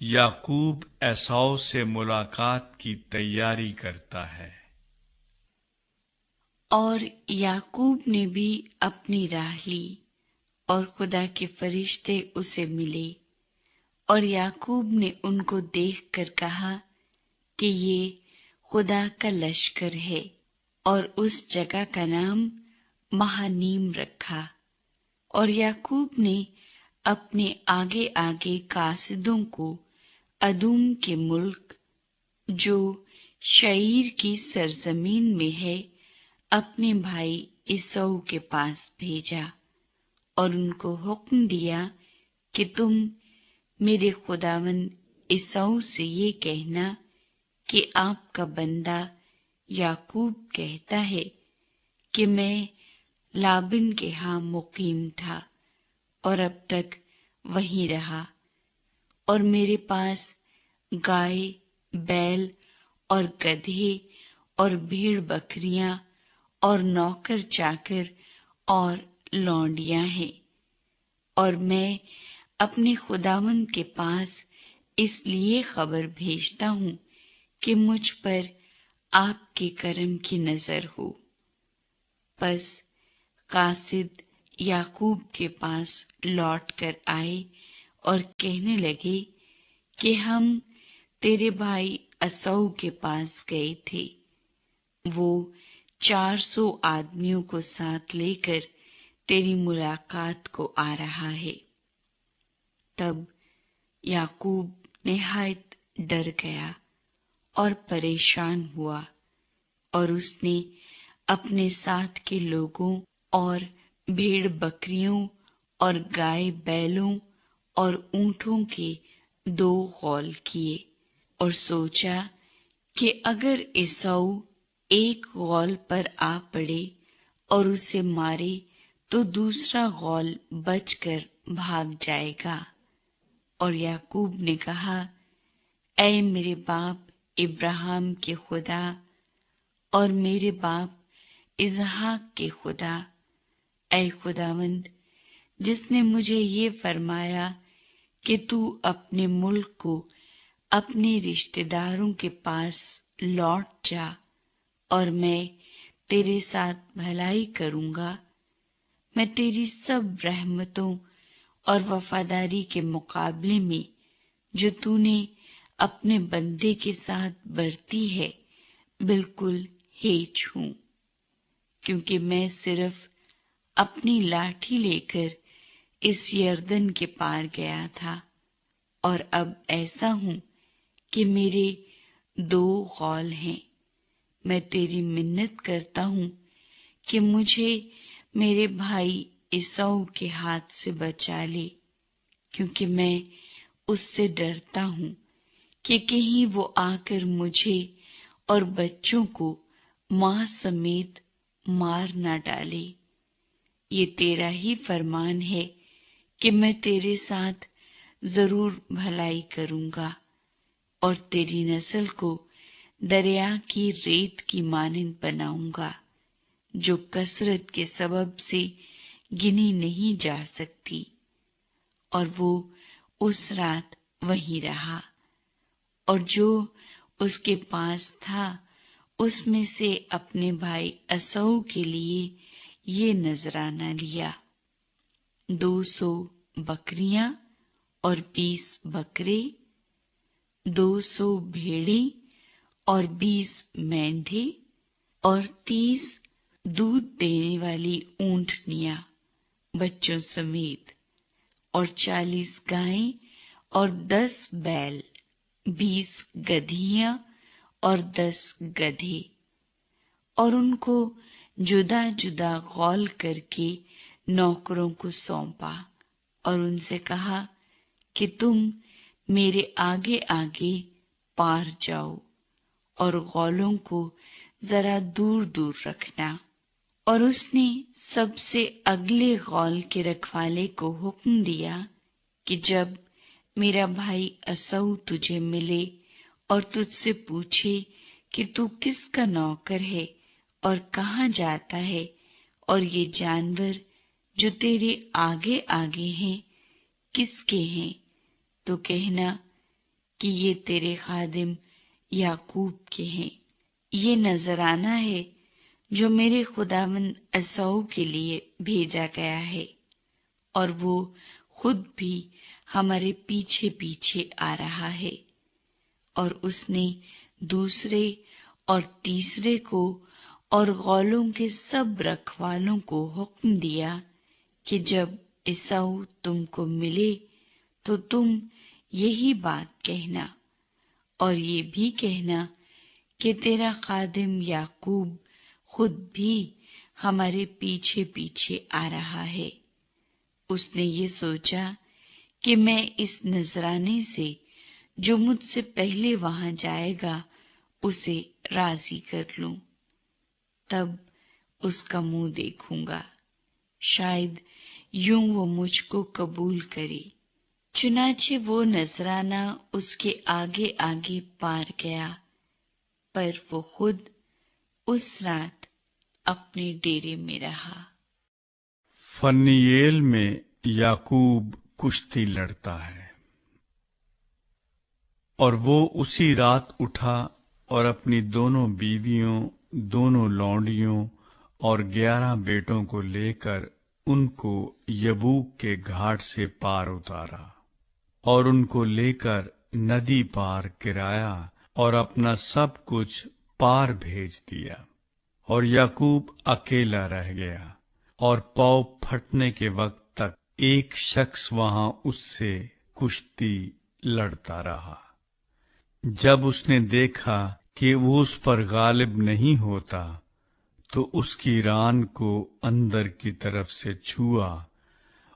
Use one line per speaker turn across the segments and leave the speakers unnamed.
याकूब एसाव से मुलाकात की तैयारी करता है।
और याकूब ने भी अपनी राह ली और खुदा के फरिश्ते उसे मिले, और याकूब ने उनको देखकर कहा कि ये खुदा का लश्कर है, और उस जगह का नाम महानीम रखा। और याकूब ने अपने आगे आगे कासिदों को अदूम के मुल्क, जो शईर की सरजमीन में है, अपने भाई इसौ के पास भेजा और उनको हुक्म दिया कि तुम मेरे खुदावंद इसौ से ये कहना कि आपका बंदा याकूब कहता है कि मैं लाबिन के यहाँ मुकीम था और अब तक वहीं रहा, और मेरे पास गाय, बैल और गधे और भेड़ बकरियां और नौकर चाकर और लौंडियां हैं। और मैं अपने खुदावंद के पास इसलिए खबर भेजता हूँ कि मुझ पर आपके करम की नजर हो। बस कासिद याकूब के पास लौट कर आए और कहने लगे कि हम तेरे भाई असौ के पास गए थे। वो 400 आदमियों को साथ लेकर तेरी मुलाकात को आ रहा है। तब याकूब निहायत डर गया और परेशान हुआ, और उसने अपने साथ के लोगों और भेड़ बकरियों और गाय बैलों और ऊंटों के 2 गौल किए, और सोचा कि अगर इसौ एक गौल पर आ पड़े और उसे मारे तो दूसरा गौल बचकर भाग जाएगा। और याकूब ने कहा, ऐ मेरे बाप इब्राहिम के खुदा और मेरे बाप इसहाक के खुदा, ऐ खुदावंद जिसने मुझे ये फरमाया कि तू अपने मुल्क को अपने रिश्तेदारों के पास लौट जा और मैं तेरे साथ भलाई करूंगा। मैं तेरी सब रहमतों और वफादारी के मुकाबले में जो तूने अपने बंदे के साथ बरती है बिल्कुल हेच हूं, क्योंकि मैं सिर्फ अपनी लाठी लेकर इस यरदन के पार गया था, और अब ऐसा हूं कि मेरे 2 गौल हैं। मैं तेरी मिन्नत करता हूं कि मुझे मेरे भाई इसौ के हाथ से बचा ले, क्योंकि मैं उससे डरता हूं कि कहीं वो आकर मुझे और बच्चों को मां समेत मार न डाले। ये तेरा ही फरमान है कि मैं तेरे साथ जरूर भलाई करूंगा और तेरी नस्ल को दरिया की रेत की मानंद बनाऊंगा, जो कसरत के सबब से गिनी नहीं जा सकती। और वो उस रात वहीं रहा, और जो उसके पास था उसमें से अपने भाई असौ के लिए ये नजराना लिया, 200 बकरियां और 20 बकरे, 200 भेड़े और 20 मेंढे और 30 दूध देने वाली ऊंटनियां बच्चों समेत, और 40 गायें और 10 बैल, 20 गधियां और 10 गधे। और उनको जुदा जुदा गौल करके नौकरों को सौंपा और उनसे कहा कि तुम मेरे आगे आगे पार जाओ और गौलों को जरा दूर दूर रखना। और उसने सबसे अगले गौल के रखवाले को हुक्म दिया कि जब मेरा भाई असौ तुझे मिले और तुझसे पूछे कि तू किसका नौकर है और कहाँ जाता है, और ये जानवर जो तेरे आगे आगे हैं किसके हैं, तो कहना कि ये तेरे खादिम याकूब के हैं। ये नजराना है जो मेरे खुदावंद एसाऊ के लिए भेजा गया है, और वो खुद भी हमारे पीछे पीछे आ रहा है। और उसने दूसरे और तीसरे को और गौलों के सब रखवालों को हुक्म दिया कि जब एसाऊ तुमको मिले तो तुम यही बात कहना, और ये भी कहना कि तेरा खादिम याकूब खुद भी हमारे पीछे पीछे आ रहा है। उसने ये सोचा कि मैं इस नजराने से जो मुझसे पहले वहां जाएगा उसे राजी कर लूं, तब उसका मुंह देखूंगा, शायद यूं वो मुझको कबूल करे। चुनाचे वो नजराना उसके आगे आगे पार गया, पर वो खुद उस रात अपने डेरे में रहा।
फनीएल में याकूब कुश्ती लड़ता है। और वो उसी रात उठा और अपनी दोनों बीवियों, दोनों लौंडियों और 11 बेटों को लेकर उनको यबूक के घाट से पार उतारा और उनको लेकर नदी पार गिराया और अपना सब कुछ पार भेज दिया। और याकूब अकेला रह गया, और पौ फटने के वक्त तक एक शख्स वहां उससे कुश्ती लड़ता रहा। जब उसने देखा कि वो उस पर गालिब नहीं होता, तो उसकी रान को अंदर की तरफ से छुआ,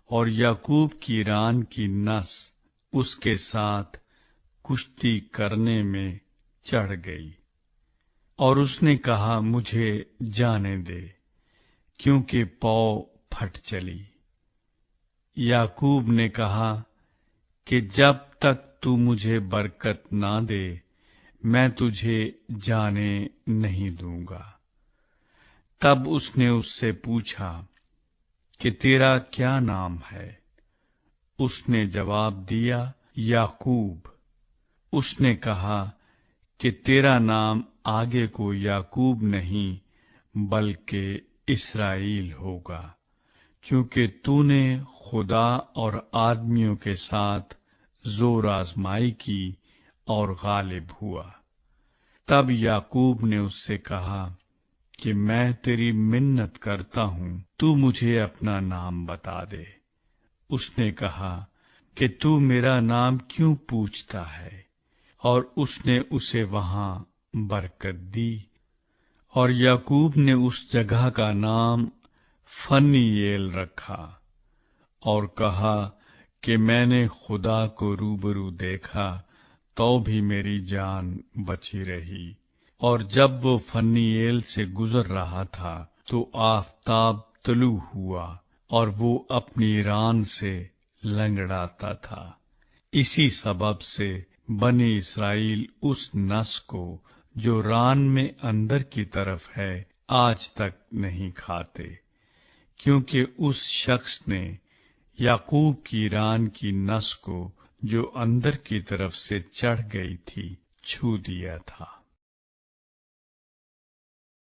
और याकूब की रान की नस उसके साथ कुश्ती करने में चढ़ गई। और उसने कहा, मुझे जाने दे, क्योंकि पौ फट चली। याकूब ने कहा कि जब तक तू मुझे बरकत ना दे, मैं तुझे जाने नहीं दूंगा। तब उसने उससे पूछा कि तेरा क्या नाम है? उसने जवाब दिया, याकूब। उसने कहा कि तेरा नाम आगे को याकूब नहीं बल्कि इस्राएल होगा, क्योंकि तूने खुदा और आदमियों के साथ जोर आजमाई की और गालिब हुआ। तब याकूब ने उससे कहा कि मैं तेरी मिन्नत करता हूं, तू मुझे अपना नाम बता दे। उसने कहा कि तू मेरा नाम क्यों पूछता है? और उसने उसे वहां बरकत दी। और याकूब ने उस जगह का नाम फनीएल रखा और कहा कि मैंने खुदा को रूबरू देखा, तो भी मेरी जान बची रही। और जब वो फनीएल से गुजर रहा था, तो आफताब तलू हुआ और वो अपनी रान से लंगड़ाता था। इसी सबब से बनी इस्राएल उस नस को जो रान में अंदर की तरफ है आज तक नहीं खाते, क्योंकि उस शख्स ने याकूब की रान की नस को जो अंदर की तरफ से चढ़ गई थी छू दिया था।